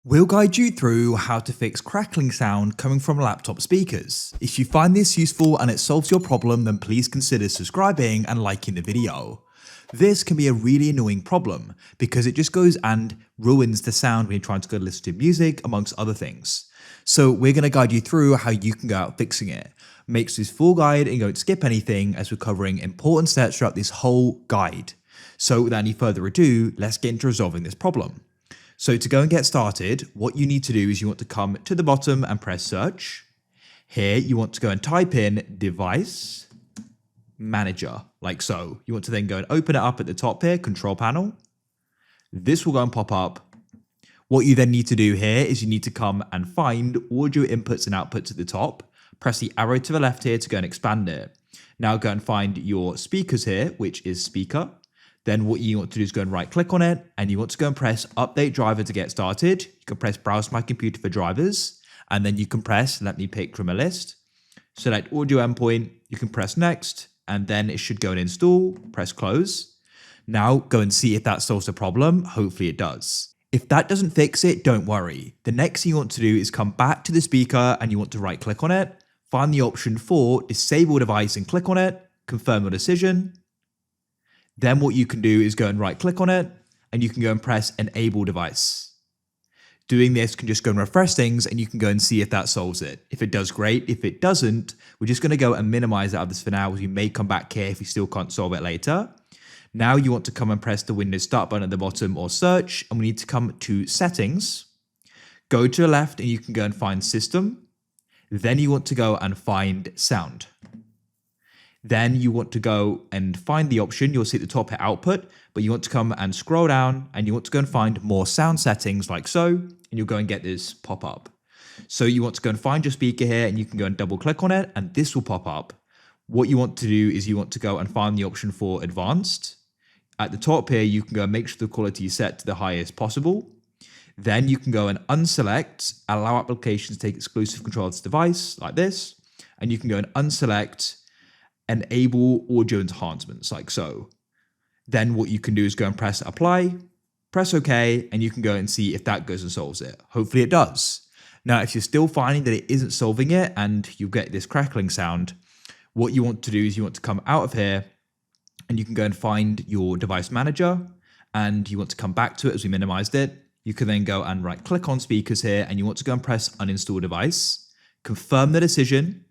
We'll guide you through how to fix crackling sound coming from laptop speakers. If you find this useful and it solves your problem, then please consider subscribing and liking the video. This can be a really annoying problem because it just goes and ruins the sound when you're trying to go listen to music, amongst other things. So we're going to guide you through how you can go out fixing it. Make this full guide and don't skip anything as we're covering important steps throughout this whole guide. So without any further ado, let's get into resolving this problem. So to go and get started, what you need to do is you want to come to the bottom and press search. Here you want to go and type in device manager, like so. You want to then go and open it up at the top here, control panel. This will go and pop up. What you then need to do here is you need to come and find audio inputs and outputs at the top. Press the arrow to the left here to go and expand it. Now go and find your speakers here, which is speaker. Then what you want to do is go and right click on it and you want to go and press update driver to get started. You can press browse my computer for drivers and then you can press let me pick from a list. Select audio endpoint, you can press next and then it should go and install, press close. Now go and see if that solves the problem. Hopefully it does. If that doesn't fix it, don't worry. The next thing you want to do is come back to the speaker and you want to right click on it, find the option for disable device and click on it, confirm your decision. Then what you can do is go and right click on it and you can go and press enable device. Doing this can just go and refresh things and you can go and see if that solves it. If it does, great. If it doesn't, we're just going to go and minimize out of this for now, as we may come back here if we still can't solve it later. Now you want to come and press the Windows Start button at the bottom or search, and we need to come to settings, go to the left and you can go and find system. Then you want to go and find sound. Then you want to go and find the option, you'll see at the top here output, but you want to come and scroll down and you want to go and find more sound settings like so, and you'll go and get this pop up. So you want to go and find your speaker here and you can go and double click on it and this will pop up. What you want to do is you want to go and find the option for advanced. At the top here, you can go and make sure the quality is set to the highest possible. Then you can go and unselect, allow applications to take exclusive control of this device like this, and you can go and unselect enable audio enhancements like so. Then what you can do is go and press apply, press OK, and you can go and see if that goes and solves it. Hopefully it does. Now, if you're still finding that it isn't solving it and you get this crackling sound, what you want to do is you want to come out of here and you can go and find your device manager and you want to come back to it as we minimized it. You can then go and right click on speakers here and you want to go and press uninstall device, confirm the decision.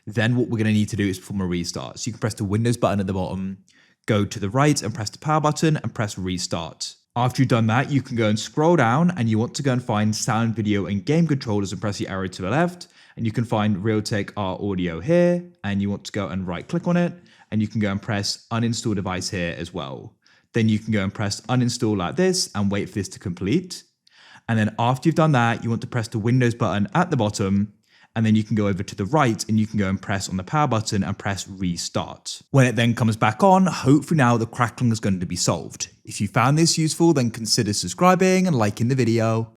Then what we're going to need to do is perform a restart. So you can press the Windows button at the bottom, go to the right and press the power button and press restart. After you've done that, you can go and scroll down and you want to go and find sound, video and game controllers and press the arrow to the left. And you can find Realtek R Audio here and you want to go and right click on it and you can go and press uninstall device here as well. Then you can go and press uninstall like this and wait for this to complete. And then after you've done that, you want to press the Windows button at the bottom. And then you can go over to the right and you can go and press on the power button and press restart. When it then comes back on, hopefully now the crackling is going to be solved. If you found this useful, then consider subscribing and liking the video.